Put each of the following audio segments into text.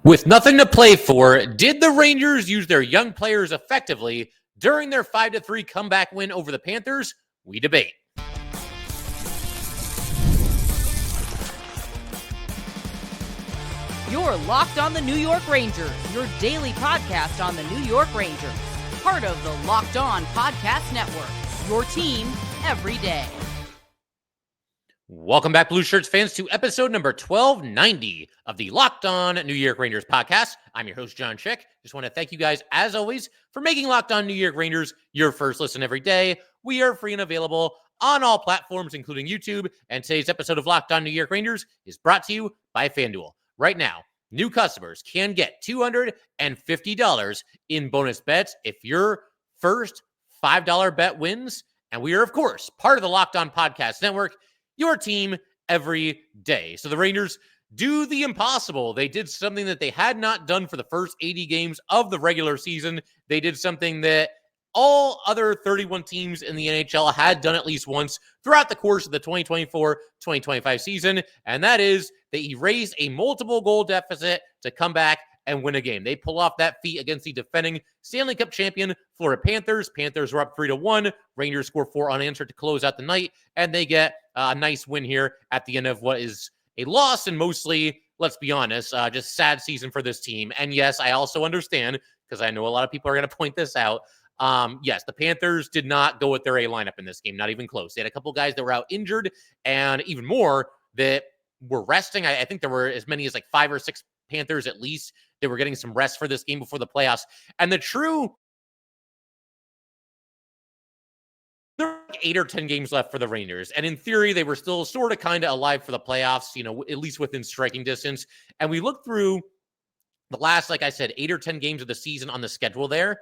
With nothing to play for, did the Rangers use their young players effectively during their 5-3 comeback win over the Panthers? We debate. You're Locked on the New York Rangers, your daily podcast on the New York Rangers. Part of the Locked On Podcast Network, your team every day. Welcome back, Blue Shirts fans, to episode number 1290 of the Locked On New York Rangers podcast. I'm your host, John Chick. Just want to thank you guys, as always, for making Locked On New York Rangers your first listen every day. We are free and available on all platforms, including YouTube. And today's episode of Locked On New York Rangers is brought to you by FanDuel. Right now, new customers can get $250 in bonus bets if your first $5 bet wins. And we are, of course, part of the Locked On Podcast Network, your team every day. So the Rangers do the impossible. They did something that they had not done for the first 80 games of the regular season. They did something that all other 31 teams in the NHL had done at least once throughout the course of the 2024-2025 season, and that is they erased a multiple goal deficit to come back and win a game. They pull off that feat against the defending Stanley Cup champion Florida Panthers. Panthers were up 3-1. Rangers score 4 unanswered to close out the night, and they get a nice win here at the end of what is a loss and mostly, let's be honest, just sad season for this team. And yes, I also understand, because I know a lot of people are going to point this out, yes, the Panthers did not go with their A lineup in this game, not even close. They had a couple guys that were out injured, and even more that were resting. I think there were as many as like 5 or 6 Panthers at least that were getting some rest for this game before the playoffs. And there were like 8 or 10 games left for the Rangers. And in theory, they were still sort of kind of alive for the playoffs, at least within striking distance. And we looked through the last, like I said, 8 or 10 games of the season on the schedule there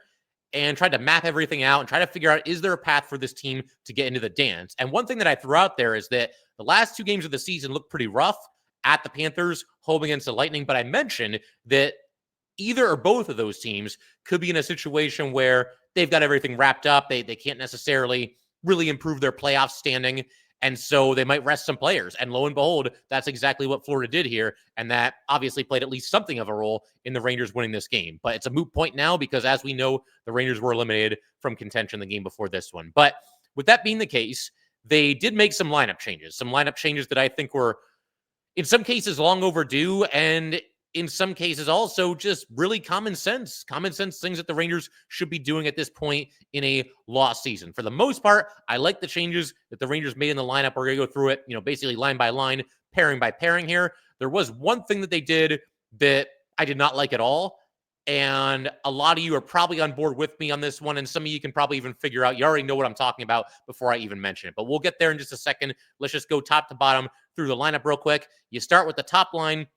and tried to map everything out and try to figure out, is there a path for this team to get into the dance? And one thing that I threw out there is that the last 2 games of the season looked pretty rough at the Panthers, home against the Lightning. But I mentioned that either or both of those teams could be in a situation where they've got everything wrapped up. They can't necessarily really improve their playoff standing. And so they might rest some players. And lo and behold, that's exactly what Florida did here. And that obviously played at least something of a role in the Rangers winning this game. But it's a moot point now because, as we know, the Rangers were eliminated from contention the game before this one. But with that being the case, they did make some lineup changes that I think were, in some cases, long overdue, and in some cases also just really common sense things that the Rangers should be doing at this point in a lost season. For the most part, I like the changes that the Rangers made in the lineup. We're going to go through it, basically line by line, pairing by pairing here. There was one thing that they did that I did not like at all, and a lot of you are probably on board with me on this one, and some of you can probably even figure out, you already know what I'm talking about before I even mention it. But we'll get there in just a second. Let's just go top to bottom through the lineup real quick. You start with the top line: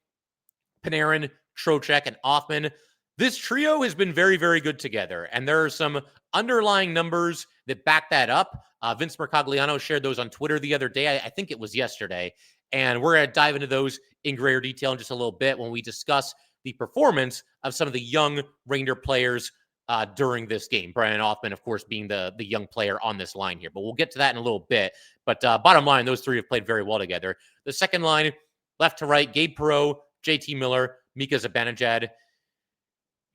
Panarin, Trocheck, and Othmann. This trio has been very, very good together, and there are some underlying numbers that back that up. Vince Mercogliano shared those on Twitter the other day. I think it was yesterday, and we're going to dive into those in greater detail in just a little bit when we discuss the performance of some of the young Ranger players during this game. Brennan Othmann, of course, being the young player on this line here, but we'll get to that in a little bit. But bottom line, those three have played very well together. The second line, left to right: Gabe Perreault, JT Miller, Mika Zibanejad.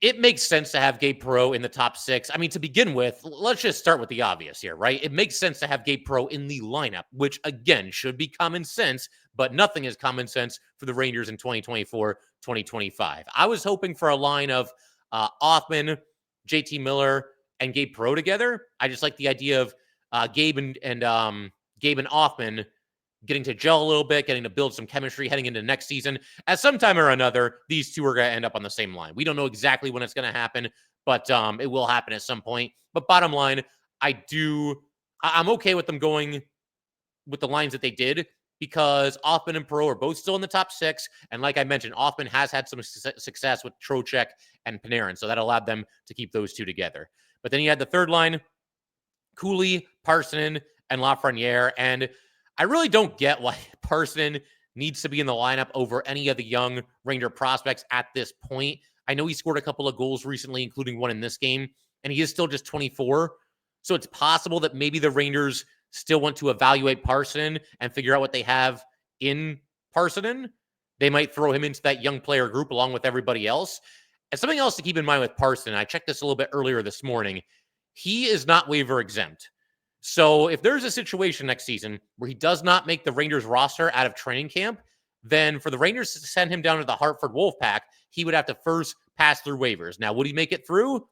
It makes sense to have Gabe Perreault in the top 6. I mean, to begin with, let's just start with the obvious here, right? It makes sense to have Gabe Perreault in the lineup, which, again, should be common sense, but nothing is common sense for the Rangers in 2024-2025. I was hoping for a line of Othmann, JT Miller, and Gabe Perreault together. I just like the idea of Gabe and Othmann getting to gel a little bit, getting to build some chemistry heading into next season. At some time or another, these two are going to end up on the same line. We don't know exactly when it's going to happen, but it will happen at some point. But bottom line, I'm okay with them going with the lines that they did, because Othmann and Perreault are both still in the top 6. And like I mentioned, Othmann has had some success with Trocheck and Panarin, so that allowed them to keep those two together. But then you had the third line: Cooley, Parsonen, and Lafreniere. And I really don't get why Parsonen needs to be in the lineup over any of the young Ranger prospects at this point. I know he scored a couple of goals recently, including one in this game, and he is still just 24. So it's possible that maybe the Rangers still want to evaluate Parsonen and figure out what they have in Parsonen. they might throw him into that young player group along with everybody else. And something else to keep in mind with Parson, I checked this a little bit earlier this morning, he is not waiver exempt. So if there's a situation next season where he does not make the Rangers roster out of training camp, then for the Rangers to send him down to the Hartford Wolfpack, he would have to first pass through waivers. Now, would he make it through?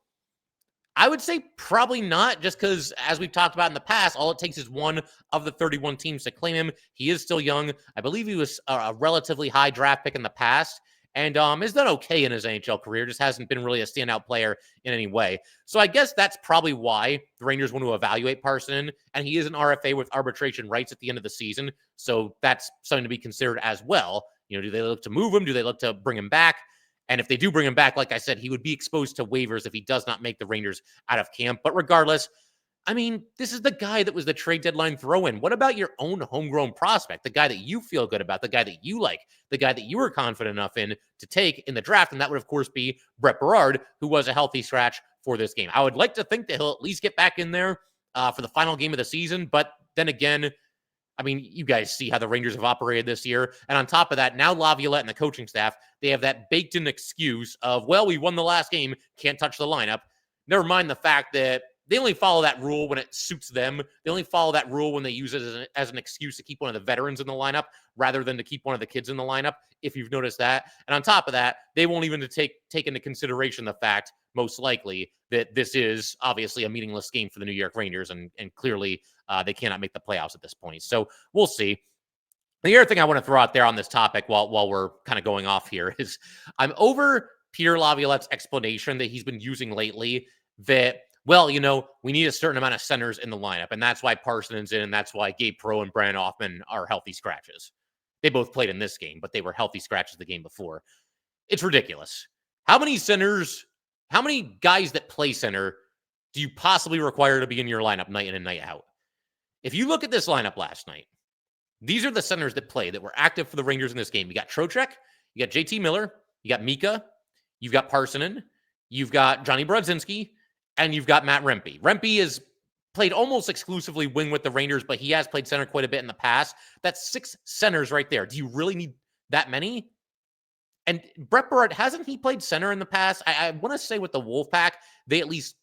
I would say probably not, just because, as we've talked about in the past, all it takes is one of the 31 teams to claim him. He is still young. I believe he was a relatively high draft pick in the past, and has done okay in his NHL career, just hasn't been really a standout player in any way. So I guess that's probably why the Rangers want to evaluate Parson, and he is an RFA with arbitration rights at the end of the season, so that's something to be considered as well. Do they look to move him? Do they look to bring him back? And if they do bring him back, like I said, he would be exposed to waivers if he does not make the Rangers out of camp. But regardless, I mean, this is the guy that was the trade deadline throw-in. What about your own homegrown prospect, the guy that you feel good about, the guy that you like, the guy that you were confident enough in to take in the draft? And that would, of course, be Brett Berard, who was a healthy scratch for this game. I would like to think that he'll at least get back in there for the final game of the season. But then again, I mean, you guys see how the Rangers have operated this year. And on top of that, now Laviolette and the coaching staff, they have that baked-in excuse of, well, we won the last game, can't touch the lineup. Never mind the fact that they only follow that rule when it suits them. They only follow that rule when they use it as an excuse to keep one of the veterans in the lineup rather than to keep one of the kids in the lineup, if you've noticed that. And on top of that, they won't even take into consideration the fact, most likely, that this is obviously a meaningless game for the New York Rangers, and clearly they cannot make the playoffs at this point. So we'll see. The other thing I want to throw out there on this topic while we're kind of going off here is I'm over Peter Laviolette's explanation that he's been using lately that, well, we need a certain amount of centers in the lineup, and that's why Parsons in, and that's why Gabe Perreault and Brennan Othmann are healthy scratches. They both played in this game, but they were healthy scratches the game before. It's ridiculous. How many guys that play center do you possibly require to be in your lineup night in and night out? If you look at this lineup last night, these are the centers that play that were active for the Rangers in this game. You got Trocheck, you got JT Miller, you got Mika, you've got Parsonen, you've got Johnny Brodzinski, and you've got Matt Rempe. Rempe has played almost exclusively wing with the Rangers, but he has played center quite a bit in the past. That's 6 centers right there. Do you really need that many? And Brett Berard, hasn't he played center in the past? I want to say with the Wolfpack, they at least,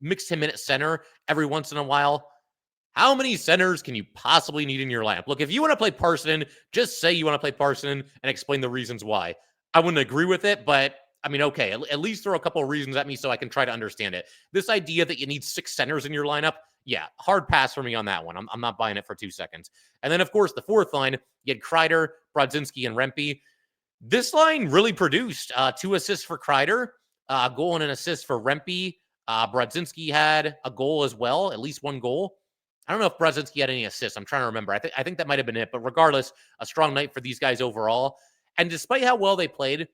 mixed him in at center every once in a while. How many centers can you possibly need in your lineup? Look, if you want to play Parsonen, just say you want to play Parsonen and explain the reasons why. I wouldn't agree with it, but I mean, okay, at least throw a couple of reasons at me so I can try to understand it. This idea that you need 6 centers in your lineup, yeah, hard pass for me on that one. I'm not buying it for 2 seconds. And then, of course, the fourth line, you had Kreider, Brodzinski, and Rempe. This line really produced 2 assists for Kreider, a goal and an assist for Rempe. Brodzinski had a goal as well, at least 1 goal. I don't know if Brodzinski had any assists. I'm trying to remember. I think that might have been it. But regardless, a strong night for these guys overall. And despite how well they played,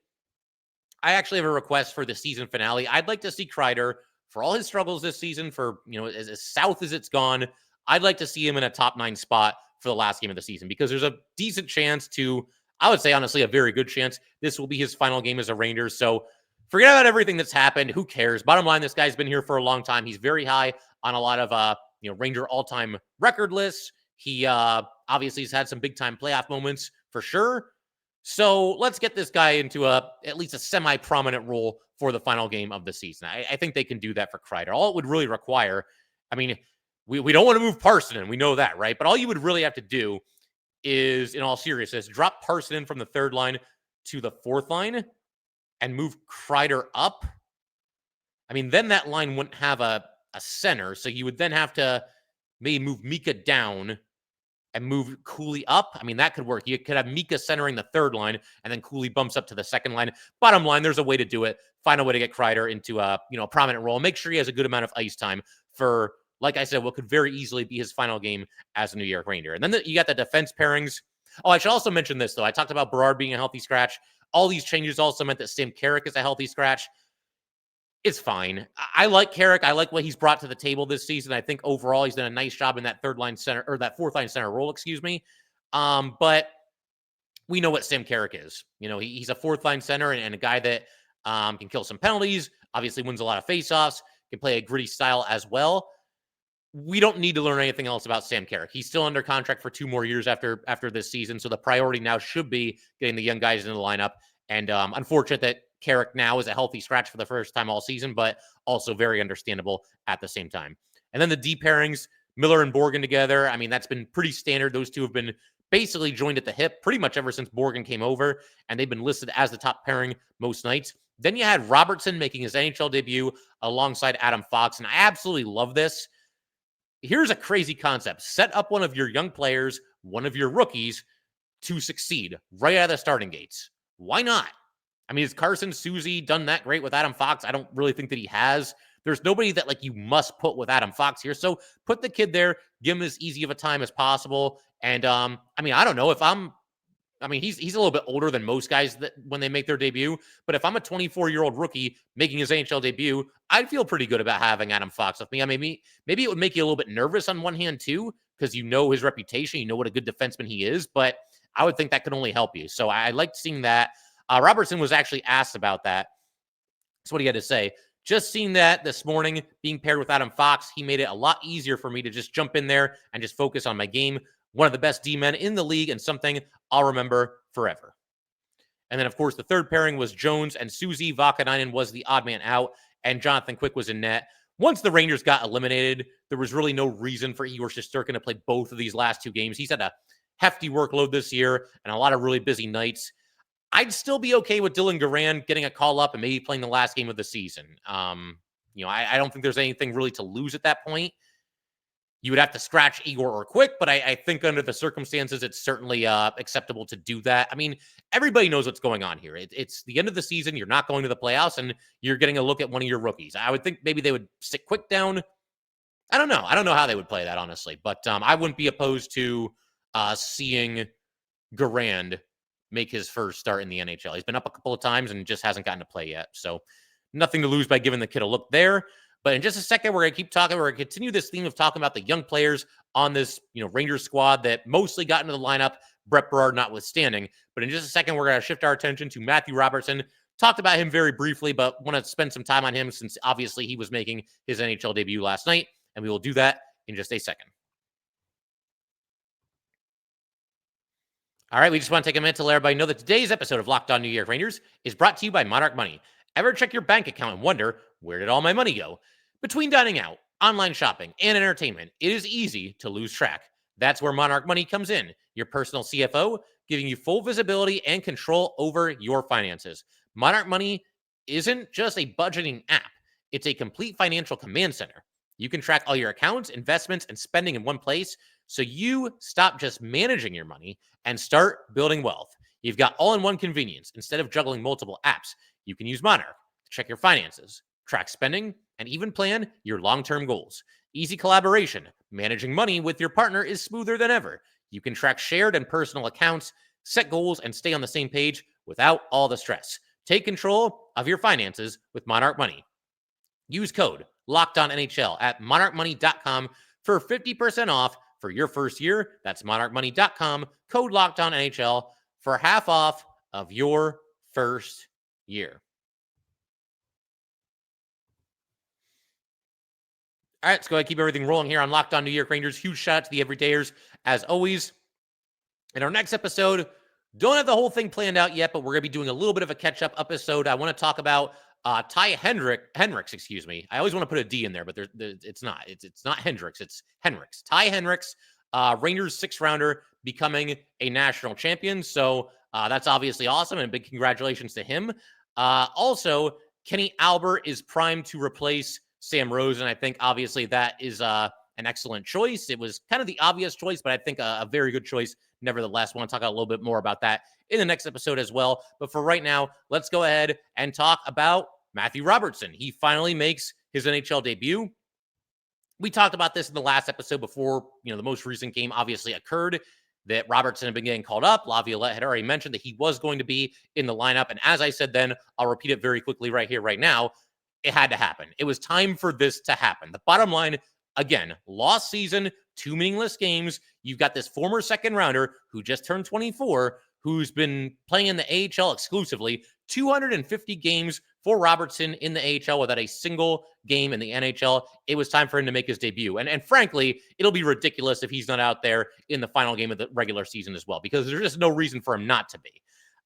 I actually have a request for the season finale. I'd like to see Kreider, for all his struggles this season, for as south as it's gone, I'd like to see him in a top 9 spot for the last game of the season, because there's a decent chance to, I would say honestly, a very good chance this will be his final game as a Ranger. So forget about everything that's happened. Who cares? Bottom line, this guy's been here for a long time. He's very high on a lot of Ranger all-time record lists. He obviously has had some big-time playoff moments for sure. So let's get this guy into at least a semi-prominent role for the final game of the season. I think they can do that for Kreider. All it would really require, I mean, we don't want to move Parsonen. We know that, right? But all you would really have to do is, in all seriousness, drop Parsonen from the 3rd line to the 4th line and move Kreider up. I mean, then that line wouldn't have a center. So you would then have to maybe move Mika down and move Cooley up. I mean, that could work. You could have Mika centering the 3rd line, and then Cooley bumps up to the 2nd line. Bottom line, there's a way to do it. Find a way to get Kreider into a prominent role. Make sure he has a good amount of ice time for, like I said, what could very easily be his final game as a New York Ranger. And then you got the defense pairings. Oh, I should also mention this, though. I talked about Berard being a healthy scratch. All these changes also meant that Sam Carrick is a healthy scratch. It's fine. I like Carrick. I like what he's brought to the table this season. I think overall he's done a nice job in that 3rd line center, or that 4th line center role, excuse me. But we know what Sam Carrick is. He's a 4th line center and a guy that can kill some penalties, obviously wins a lot of faceoffs, can play a gritty style as well. we don't need to learn anything else about Sam Carrick. He's still under contract for 2 more years after this season. So the priority now should be getting the young guys into the lineup. And unfortunate that Carrick now is a healthy scratch for the first time all season, but also very understandable at the same time. And then the D pairings, Miller and Borgen together. I mean, that's been pretty standard. Those two have been basically joined at the hip pretty much ever since Borgen came over, and they've been listed as the top pairing most nights. Then you had Robertson making his NHL debut alongside Adam Fox, and I absolutely love this. Here's a crazy concept. Set up one of your young players, one of your rookies, to succeed right out of the starting gates. Why not? I mean, has Carson Soucy done that great with Adam Fox? I don't really think that he has. There's nobody that like you must put with Adam Fox here. So put the kid there, give him as easy of a time as possible. And I mean, I don't know if he's a little bit older than most guys that when they make their debut. But if I'm a 24-year-old rookie making his NHL debut, I'd feel pretty good about having Adam Fox with me. I mean, maybe it would make you a little bit nervous on one hand too, because you know his reputation, you know what a good defenseman he is. But I would think that could only help you. So I liked seeing that. Robertson was actually asked about that. That's what he had to say. Just seeing that this morning, being paired with Adam Fox, he made it a lot easier for me to just jump in there and just focus on my game. One of the best D-men in the league and something I'll remember forever. And then, of course, the third pairing was Jones and Soucy. Vakanainen was the odd man out, and Jonathan Quick was in net. Once the Rangers got eliminated, there was really no reason for Igor Shesterkin to play both of these last 2 games. He's had a hefty workload this year and a lot of really busy nights. I'd still be okay with Dylan Garand getting a call up and maybe playing the last game of the season. I don't think there's anything really to lose at that point. You would have to scratch Igor or Quick, but I think under the circumstances, it's certainly acceptable to do that. I mean, everybody knows what's going on here. It's the end of the season. You're not going to the playoffs, and you're getting a look at one of your rookies. I would think maybe they would sit Quick down. I don't know. I don't know how they would play that, honestly. But I wouldn't be opposed to seeing Garand make his first start in the NHL. He's been up a couple of times and just hasn't gotten to play yet. So nothing to lose by giving the kid a look there. But in just a second, we're going to keep talking. We're going to continue this theme of talking about the young players on this, Rangers squad that mostly got into the lineup, Brett Berard notwithstanding. But in just a second, we're going to shift our attention to Matthew Robertson. Talked about him very briefly, but want to spend some time on him since obviously he was making his NHL debut last night. And we will do that in just a second. All right, we just want to take a minute to let everybody know that today's episode of Locked On New York Rangers is brought to you by Monarch Money. Ever check your bank account and wonder, where did all my money go? Between dining out, online shopping, and entertainment, it is easy to lose track. That's where Monarch Money comes in, your personal CFO, giving you full visibility and control over your finances. Monarch Money isn't just a budgeting app. It's a complete financial command center. You can track all your accounts, investments, and spending in one place, so you stop just managing your money and start building wealth. You've got all-in-one convenience. Instead of juggling multiple apps, you can use Monarch to check your finances, track spending, and even plan your long-term goals. Easy collaboration. Managing money with your partner is smoother than ever. You can track shared and personal accounts, set goals, and stay on the same page without all the stress. Take control of your finances with Monarch Money. Use code LOCKEDONNHL at monarchmoney.com for 50% off for your first year. That's monarchmoney.com, code LOCKEDONNHL for half off of your first year. All right, let's go ahead and keep everything rolling here on Locked On New York Rangers. Huge shout out to the everydayers, as always. In our next episode, don't have the whole thing planned out yet, but we're going to be doing a little bit of a catch-up episode. I want to talk about Ty Henricks, excuse me. I always want to put a D in there, but it's not. It's not Hendricks. It's Henricks. Ty Henricks, Rangers 6th-rounder, becoming a national champion. So that's obviously awesome, and a big congratulations to him. Also, Kenny Albert is primed to replace Sam Rosen. I think obviously that is an excellent choice. It was kind of the obvious choice, but I think a very good choice nevertheless. I want to talk a little bit more about that in the next episode as well. But for right now, let's go ahead and talk about Matthew Robertson. He finally makes his NHL debut. We talked about this in the last episode before, the most recent game obviously occurred, that Robertson had been getting called up. Laviolette had already mentioned that he was going to be in the lineup. And as I said then, I'll repeat it very quickly right here, right now. It had to happen. It was time for this to happen. The bottom line, again, lost season, 2 meaningless games. You've got this former 2nd rounder who just turned 24, who's been playing in the AHL exclusively, 250 games for Robertson in the AHL without a single game in the NHL. It was time for him to make his debut. And frankly, it'll be ridiculous if he's not out there in the final game of the regular season as well, because there's just no reason for him not to be.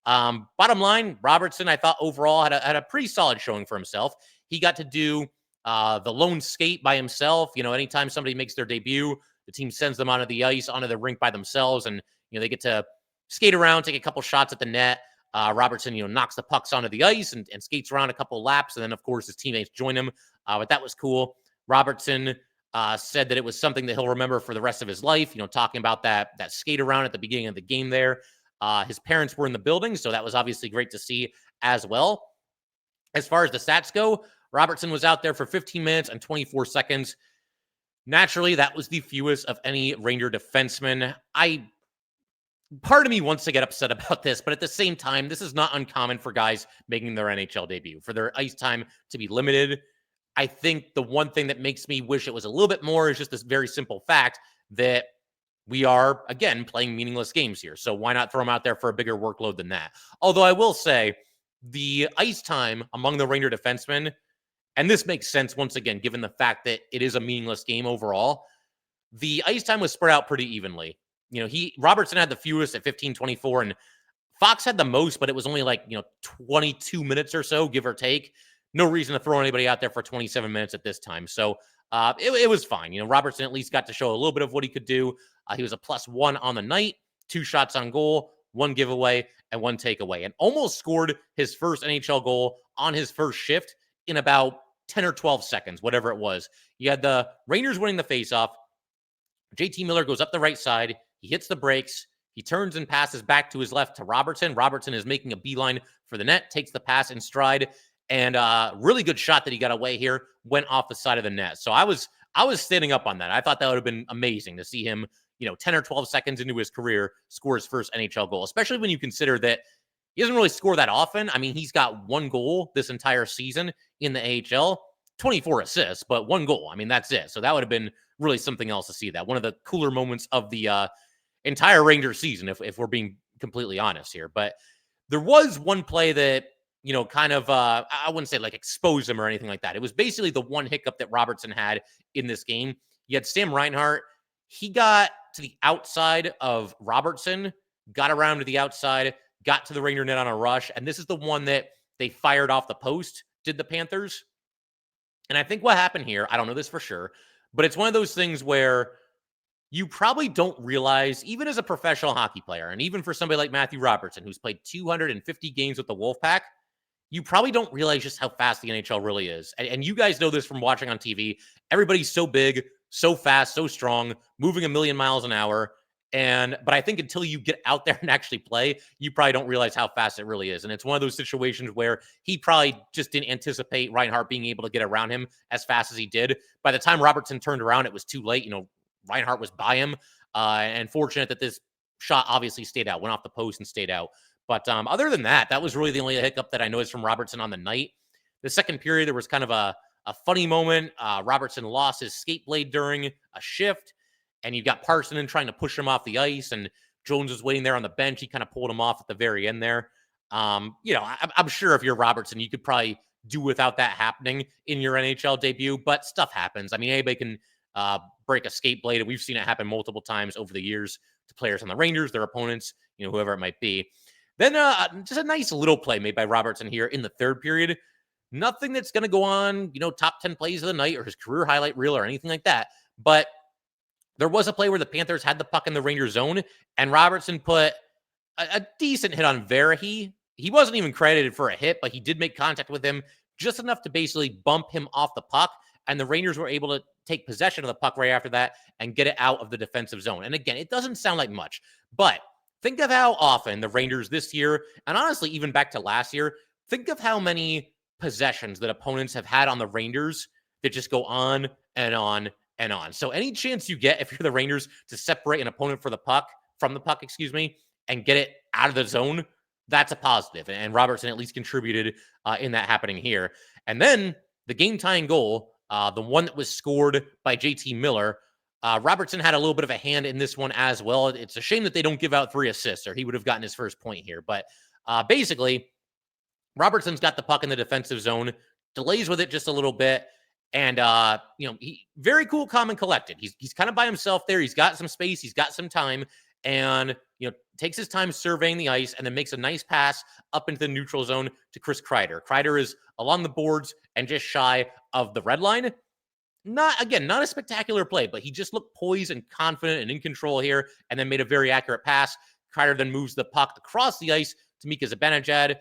Bottom line, Robertson, I thought overall had a pretty solid showing for himself. He got to do the lone skate by himself. Anytime somebody makes their debut, the team sends them onto the ice, onto the rink by themselves, and they get to skate around, take a couple shots at the net. Robertson, knocks the pucks onto the ice and skates around a couple laps, and then of course his teammates join him. But that was cool. Robertson said that it was something that he'll remember for the rest of his life. Talking about that skate around at the beginning of the game there. His parents were in the building, so that was obviously great to see as well. As far as the stats go, Robertson was out there for 15 minutes and 24 seconds. Naturally, that was the fewest of any Ranger defenseman. Part of me wants to get upset about this, but at the same time, this is not uncommon for guys making their NHL debut, for their ice time to be limited. I think the one thing that makes me wish it was a little bit more is just this very simple fact that we are, again, playing meaningless games here. So why not throw him out there for a bigger workload than that? Although I will say the ice time among the Ranger defensemen, and this makes sense once again, given the fact that it is a meaningless game overall, the ice time was spread out pretty evenly. Robertson had the fewest at 15-24, and Fox had the most, but it was only 22 minutes or so, give or take. No reason to throw anybody out there for 27 minutes at this time. So it was fine. Robertson at least got to show a little bit of what he could do. He was a +1 on the night, 2 shots on goal, 1 giveaway, and 1 takeaway, and almost scored his first NHL goal on his first shift in about 10 or 12 seconds, whatever it was. You had the Rangers winning the faceoff. JT Miller goes up the right side. He hits the brakes. He turns and passes back to his left to Robertson. Robertson is making a beeline for the net, takes the pass in stride, and really good shot that he got away here, went off the side of the net. So I was standing up on that. I thought that would have been amazing to see him, 10 or 12 seconds into his career, score his first NHL goal, especially when you consider that he doesn't really score that often. I mean, he's got 1 goal this entire season in the AHL, 24 assists, but 1 goal. I mean, that's it. So that would have been really something else to see that. One of the cooler moments of the entire Rangers season, if we're being completely honest here. But there was one play that, kind of, I wouldn't say exposed him or anything like that. It was basically the one hiccup that Robertson had in this game. You had Sam Reinhart. He got to the outside of Robertson, got around to the outside, got to the Ranger net on a rush. And this is the one that they fired off the post, did the Panthers. And I think what happened here, I don't know this for sure, but it's one of those things where you probably don't realize, even as a professional hockey player, and even for somebody like Matthew Robertson, who's played 250 games with the Wolfpack, you probably don't realize just how fast the NHL really is. And you guys know this from watching on TV. Everybody's so big, so fast, so strong, moving a million miles an hour. But I think until you get out there and actually play, you probably don't realize how fast it really is. And it's one of those situations where he probably just didn't anticipate Reinhart being able to get around him as fast as he did. By the time Robertson turned around, it was too late. Reinhart was by him, and fortunate that this shot obviously stayed out, went off the post and stayed out. But other than that, that was really the only hiccup that I noticed from Robertson on the night. The second period, there was kind of a funny moment. Robertson lost his skate blade during a shift, and you've got Parsonen trying to push him off the ice, and Jones was waiting there on the bench. He kind of pulled him off at the very end there. I'm sure if you're Robertson, you could probably do without that happening in your NHL debut, but stuff happens. I mean, anybody can break a skate blade, and we've seen it happen multiple times over the years to players on the Rangers, their opponents, whoever it might be. Then just a nice little play made by Robertson here in the third period. Nothing that's going to go on, top 10 plays of the night or his career highlight reel or anything like that. But there was a play where the Panthers had the puck in the Ranger zone, and Robertson put a decent hit on Verhey. He wasn't even credited for a hit, but he did make contact with him just enough to basically bump him off the puck. And the Rangers were able to take possession of the puck right after that and get it out of the defensive zone. And again, it doesn't sound like much, but think of how often the Rangers this year, and honestly, even back to last year, think of how many possessions that opponents have had on the Rangers that just go on and on and on. So any chance you get, if you're the Rangers, to separate an opponent from the puck, and get it out of the zone, that's a positive. And Robertson at least contributed in that happening here. And then the game-tying goal, the one that was scored by JT Miller, Robertson had a little bit of a hand in this one as well. It's a shame that they don't give out 3 assists, or he would have gotten his first point here. But basically, Robertson's got the puck in the defensive zone, delays with it just a little bit. And, he very cool, calm, and collected. He's kind of by himself there. He's got some space. He's got some time. And, takes his time surveying the ice and then makes a nice pass up into the neutral zone to Chris Kreider. Kreider is along the boards and just shy of the red line. Not a spectacular play, but he just looked poised and confident and in control here and then made a very accurate pass. Kreider then moves the puck across the ice to Mika Zibanejad,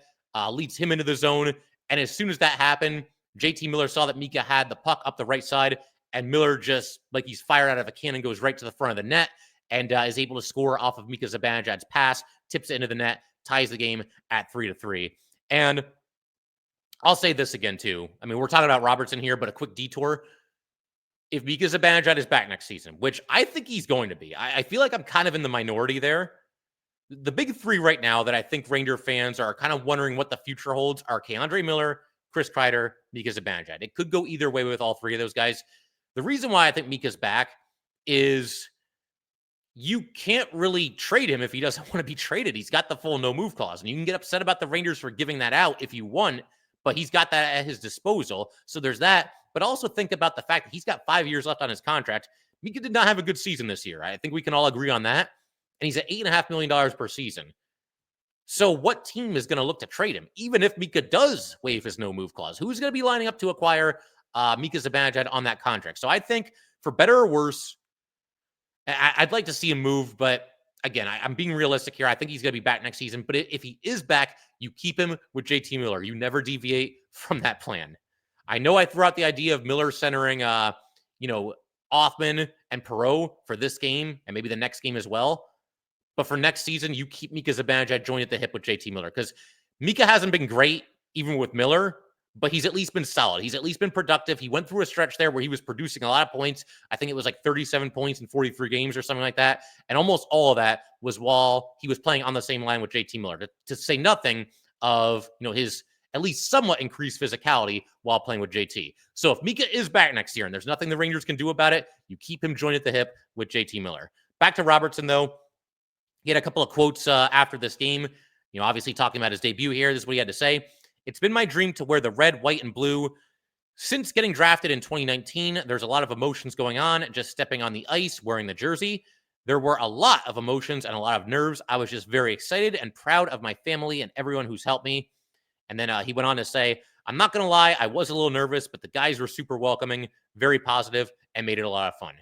leads him into the zone. And as soon as that happened, JT Miller saw that Mika had the puck up the right side, and Miller just, like he's fired out of a cannon, goes right to the front of the net and is able to score off of Mika Zibanejad's pass, tips it into the net, ties the game at 3-3. And I'll say this again, too. I mean, we're talking about Robertson here, but a quick detour. If Mika Zibanejad is back next season, which I think he's going to be, I feel like I'm kind of in the minority there. The big three right now that I think Ranger fans are kind of wondering what the future holds are K'Andre Miller, Chris Kreider, Mika Zibanejad. It could go either way with all three of those guys. The reason why I think Mika's back is you can't really trade him if he doesn't want to be traded. He's got the full no-move clause, and you can get upset about the Rangers for giving that out if you want, but he's got that at his disposal. So there's that. But also think about the fact that he's got 5 years left on his contract. Mika did not have a good season this year. I think we can all agree on that. And he's at $8.5 million per season. So what team is going to look to trade him? Even if Mika does waive his no-move clause, who's going to be lining up to acquire Mika Zibanejad on that contract? So I think, for better or worse, I'd like to see him move. But again, I'm being realistic here. I think he's going to be back next season. But if he is back, you keep him with JT Miller. You never deviate from that plan. I know I threw out the idea of Miller centering, Othmann and Perreault for this game and maybe the next game as well. But for next season, you keep Mika Zibanejad joined at the hip with JT Miller, because Mika hasn't been great even with Miller, but he's at least been solid. He's at least been productive. He went through a stretch there where he was producing a lot of points. I think it was like 37 points in 43 games or something like that. And almost all of that was while he was playing on the same line with JT Miller, to say nothing of, his at least somewhat increased physicality while playing with JT. So if Mika is back next year and there's nothing the Rangers can do about it, you keep him joined at the hip with JT Miller. Back to Robertson, though. He had a couple of quotes after this game, obviously talking about his debut here. This is what he had to say. "It's been my dream to wear the red, white, and blue. Since getting drafted in 2019, there's a lot of emotions going on, just stepping on the ice, wearing the jersey. There were a lot of emotions and a lot of nerves. I was just very excited and proud of my family and everyone who's helped me." And then he went on to say, "I'm not going to lie, I was a little nervous, but the guys were super welcoming, very positive, and made it a lot of fun."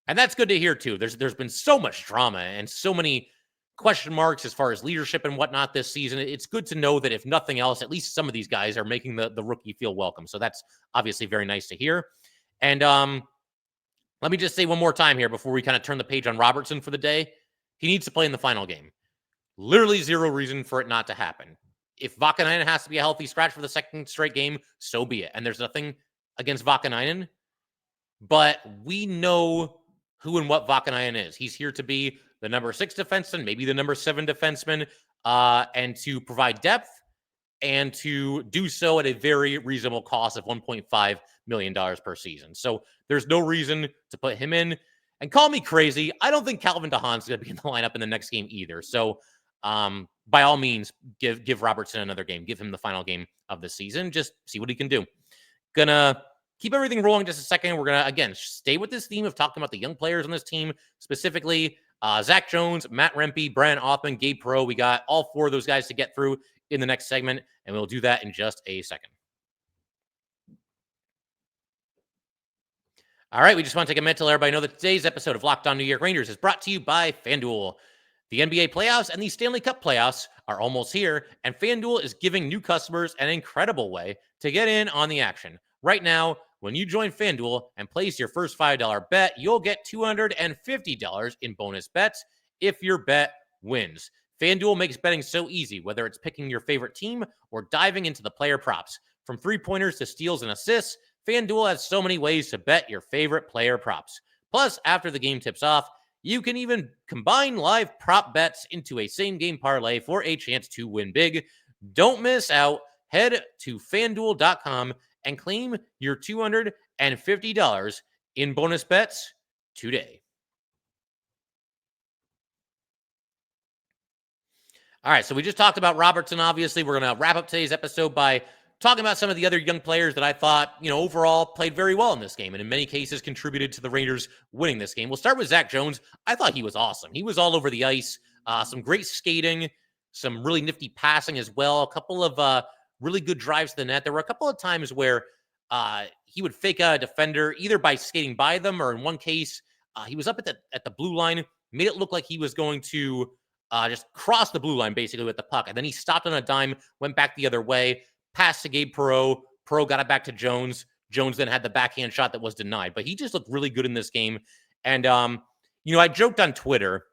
And that's good to hear, too. There's been so much drama and so many question marks as far as leadership and whatnot this season. It's good to know that if nothing else, at least some of these guys are making the rookie feel welcome. So that's obviously very nice to hear. And let me just say one more time here before we kind of turn the page on Robertson for the day. He needs to play in the final game. Literally zero reason for it not to happen. If Vakanainen has to be a healthy scratch for the second straight game, so be it. And there's nothing against Vakanainen, but we know who and what Vakanainen is. He's here to be the number 6 defenseman, maybe the number 7 defenseman, and to provide depth and to do so at a very reasonable cost of $1.5 million per season. So there's no reason to put him in. And call me crazy, I don't think Calvin DeHaan's going to be in the lineup in the next game either. So by all means, give Robertson another game. Give him the final game of the season. Just see what he can do. Gonna keep everything rolling just a second. We're going to, again, stay with this theme of talking about the young players on this team, specifically Zach Jones, Matt Rempe, Brennan, Othmann, Gabe Perreault. We got all 4 of those guys to get through in the next segment, and we'll do that in just a second. All right, we just want to take a minute to let everybody know that today's episode of Locked On New York Rangers is brought to you by FanDuel. The NBA playoffs and the Stanley Cup playoffs are almost here, and FanDuel is giving new customers an incredible way to get in on the action. Right now, when you join FanDuel and place your first $5 bet, you'll get $250 in bonus bets if your bet wins. FanDuel makes betting so easy, whether it's picking your favorite team or diving into the player props. From three-pointers to steals and assists, FanDuel has so many ways to bet your favorite player props. Plus, after the game tips off, you can even combine live prop bets into a same-game parlay for a chance to win big. Don't miss out. Head to FanDuel.com and claim your $250 in bonus bets today. All right, so we just talked about Robertson, obviously. We're going to wrap up today's episode by talking about some of the other young players that I thought, overall played very well in this game and in many cases contributed to the Rangers winning this game. We'll start with Zach Jones. I thought he was awesome. He was all over the ice, some great skating, some really nifty passing as well, a couple of really good drives to the net. There were a couple of times where he would fake a defender either by skating by them or in one case, he was up at the blue line, made it look like he was going to just cross the blue line basically with the puck. And then he stopped on a dime, went back the other way, passed to Gabe Perreault. Perreault got it back to Jones. Jones then had the backhand shot that was denied. But he just looked really good in this game. And, I joked on Twitter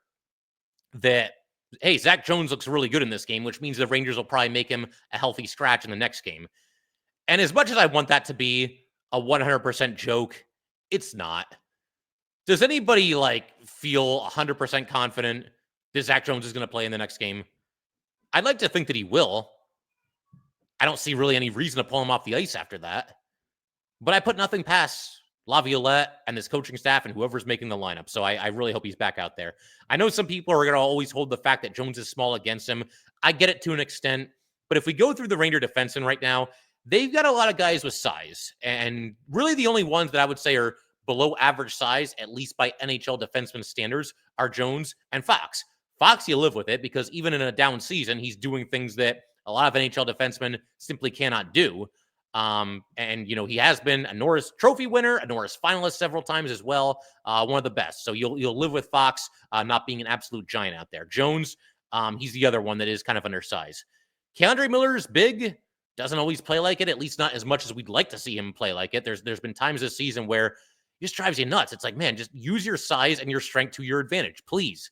that, hey, Zach Jones looks really good in this game, which means the Rangers will probably make him a healthy scratch in the next game. And as much as I want that to be a 100% joke, it's not. Does anybody, feel 100% confident that Zach Jones is going to play in the next game? I'd like to think that he will. I don't see really any reason to pull him off the ice after that. But I put nothing past Laviolette and this coaching staff and whoever's making the lineup. So I really hope he's back out there. I know some people are going to always hold the fact that Jones is small against him. I get it to an extent. But if we go through the Ranger defensemen right now, they've got a lot of guys with size. And really the only ones that I would say are below average size, at least by NHL defenseman standards, are Jones and Fox. Fox, you live with it because even in a down season, he's doing things that a lot of NHL defensemen simply cannot do. He has been a Norris Trophy winner, a Norris finalist several times as well. One of the best. So you'll live with Fox not being an absolute giant out there. Jones, he's the other one that is kind of undersized. K'Andre Miller is big, doesn't always play like it, at least not as much as we'd like to see him play like it. There's been times this season where it just drives you nuts. It's like, man, just use your size and your strength to your advantage, please.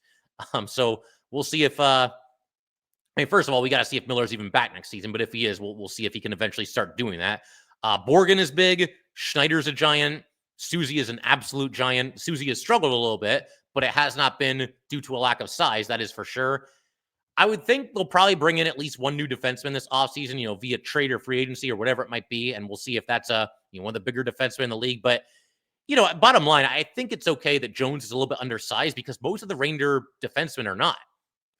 So we'll see if, first of all, we got to see if Miller's even back next season, but if he is, we'll see if he can eventually start doing that. Borgen is big. Schneider's a giant. Susie is an absolute giant. Susie has struggled a little bit, but it has not been due to a lack of size. That is for sure. I would think they'll probably bring in at least one new defenseman this offseason, via trade or free agency or whatever it might be. And we'll see if that's one of the bigger defensemen in the league. But bottom line, I think it's okay that Jones is a little bit undersized because most of the Ranger defensemen are not.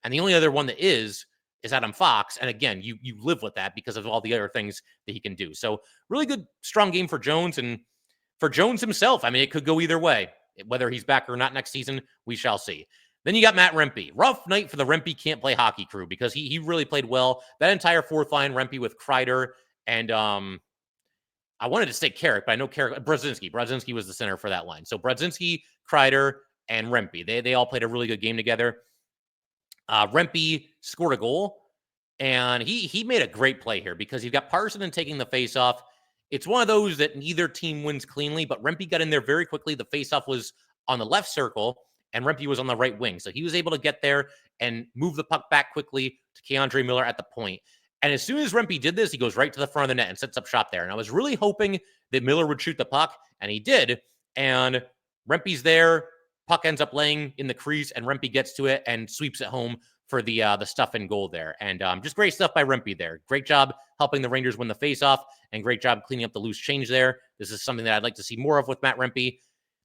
And the only other one that is Adam Fox. And again, you live with that because of all the other things that he can do. So really good, strong game for Jones. And for Jones himself, it could go either way. Whether he's back or not next season, we shall see. Then you got Matt Rempe. Rough night for the Rempe can't play hockey crew because he really played well. That entire fourth line, Rempe with Kreider and I wanted to say Carrick, but I know Carrick, Brodzinski was the center for that line. So Brodzinski, Kreider, and Rempe. They all played a really good game together. Rempe scored a goal, and he made a great play here because you've got Parson taking the faceoff. It's one of those that neither team wins cleanly, but Rempe got in there very quickly. The faceoff was on the left circle, and Rempe was on the right wing. So he was able to get there and move the puck back quickly to K'Andre Miller at the point. And as soon as Rempe did this, he goes right to the front of the net and sets up shop there. And I was really hoping that Miller would shoot the puck, and he did. And Rempe's there. Puck ends up laying in the crease, and Rempe gets to it and sweeps it home for the stuff and goal there. And just great stuff by Rempe there. Great job helping the Rangers win the faceoff, and great job cleaning up the loose change there. This is something that I'd like to see more of with Matt Rempe.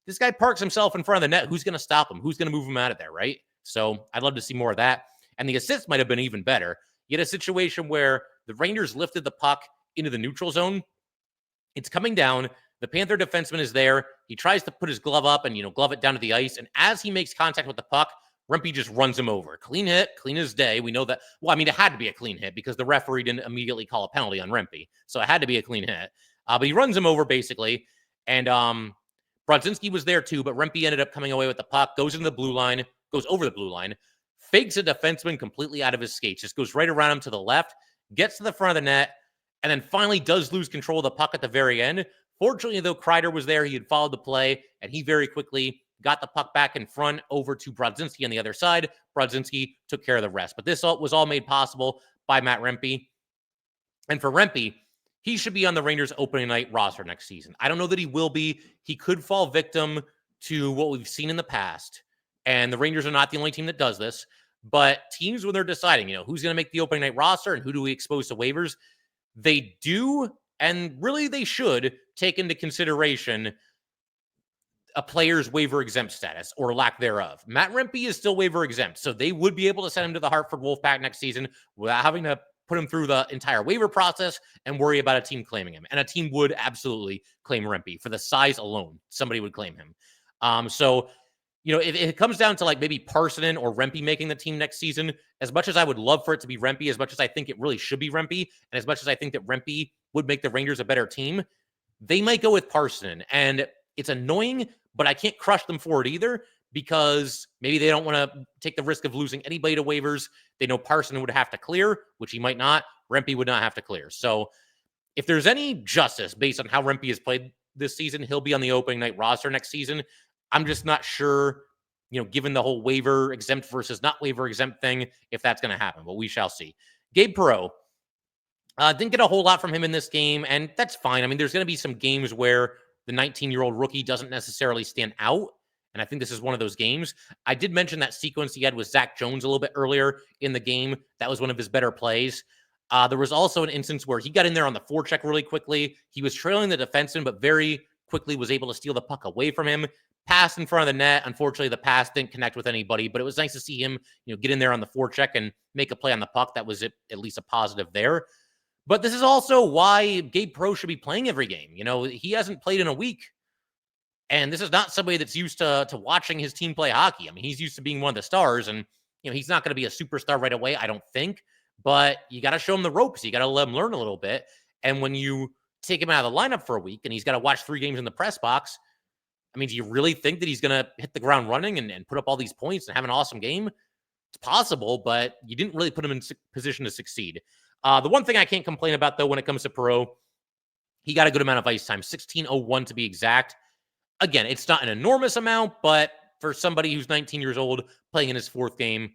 This guy parks himself in front of the net. Who's going to stop him? Who's going to move him out of there, right? So I'd love to see more of that. And the assist might have been even better. You had a situation where the Rangers lifted the puck into the neutral zone. It's coming down. The Panther defenseman is there. He tries to put his glove up and, glove it down to the ice. And as he makes contact with the puck, Rempe just runs him over. Clean hit, clean as day. We know that. Well, it had to be a clean hit because the referee didn't immediately call a penalty on Rempe. So it had to be a clean hit. But he runs him over basically. And Brodzinski was there too, but Rempe ended up coming away with the puck, goes into the blue line, goes over the blue line, fakes a defenseman completely out of his skates, just goes right around him to the left, gets to the front of the net, and then finally does lose control of the puck at the very end. Fortunately, though, Kreider was there. He had followed the play, and he very quickly got the puck back in front over to Brodzinski on the other side. Brodzinski took care of the rest. But this was all made possible by Matt Rempe. And for Rempe, he should be on the Rangers opening night roster next season. I don't know that he will be. He could fall victim to what we've seen in the past. And the Rangers are not the only team that does this. But teams, when they're deciding, who's going to make the opening night roster and who do we expose to waivers, they do, and really they should, take into consideration a player's waiver exempt status or lack thereof. Matt Rempe is still waiver exempt, so they would be able to send him to the Hartford Wolfpack next season without having to put him through the entire waiver process and worry about a team claiming him. And a team would absolutely claim Rempe for the size alone. Somebody would claim him. So, if it comes down to like maybe Parsonen or Rempe making the team next season, as much as I would love for it to be Rempe, as much as I think it really should be Rempe, and as much as I think that Rempe would make the Rangers a better team, they might go with Parsonen. And it's annoying, but I can't crush them for it either, because maybe they don't want to take the risk of losing anybody to waivers. They know Parsonen would have to clear, which he might not. Rempe would not have to clear. So if there's any justice based on how Rempe has played this season, he'll be on the opening night roster next season. I'm just not sure, given the whole waiver exempt versus not waiver exempt thing, if that's going to happen, but we shall see. Gabe Perreault. Didn't get a whole lot from him in this game, and that's fine. I mean, there's going to be some games where the 19-year-old rookie doesn't necessarily stand out, and I think this is one of those games. I did mention that sequence he had with Zach Jones a little bit earlier in the game. That was one of his better plays. There was also an instance where he got in there on the forecheck really quickly. He was trailing the defenseman, but very quickly was able to steal the puck away from him. Pass in front of the net. Unfortunately, the pass didn't connect with anybody, but it was nice to see him, get in there on the forecheck and make a play on the puck. That was at least a positive there. But this is also why Gabe Perreault should be playing every game. He hasn't played in a week. And this is not somebody that's used to watching his team play hockey. I mean, he's used to being one of the stars, and he's not going to be a superstar right away, I don't think. But you got to show him the ropes. You got to let him learn a little bit. And when you take him out of the lineup for a week and he's got to watch 3 games in the press box, I mean, do you really think that he's going to hit the ground running and put up all these points and have an awesome game? It's possible, but you didn't really put him in position to succeed. The one thing I can't complain about, though, when it comes to Perreault, he got a good amount of ice time, 16:01 to be exact. Again, it's not an enormous amount, but for somebody who's 19 years old playing in his 4th game,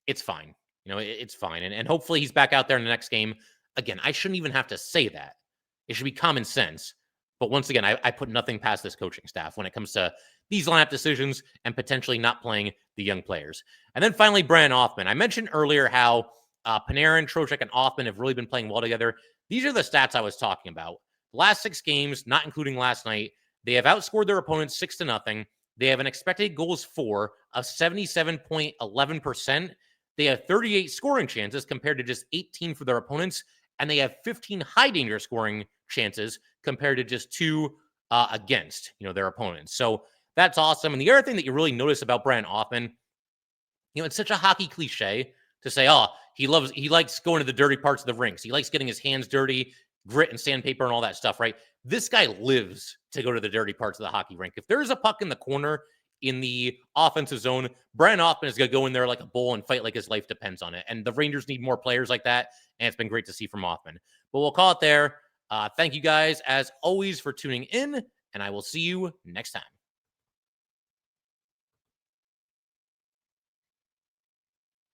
it's fine. It's fine. And hopefully he's back out there in the next game. Again, I shouldn't even have to say that. It should be common sense. But once again, I put nothing past this coaching staff when it comes to these lineup decisions and potentially not playing the young players. And then finally, Brennan Othmann. I mentioned earlier how Panarin, Trocheck, and Othmann have really been playing well together. These are the stats I was talking about. The last 6 games, not including last night, they have outscored their opponents 6-0. They have an expected goals for of 77.11%. They have 38 scoring chances compared to just 18 for their opponents. And they have 15 high danger scoring chances compared to just 2 against, their opponents. So that's awesome. And the other thing that you really notice about Brennan Othmann, it's such a hockey cliche to say, he likes going to the dirty parts of the rinks. He likes getting his hands dirty, grit and sandpaper and all that stuff, right? This guy lives to go to the dirty parts of the hockey rink. If there's a puck in the corner in the offensive zone, Brennan Othmann is going to go in there like a bull and fight like his life depends on it. And the Rangers need more players like that. And it's been great to see from Othmann. But we'll call it there. Thank you guys, as always, for tuning in, and I will see you next time.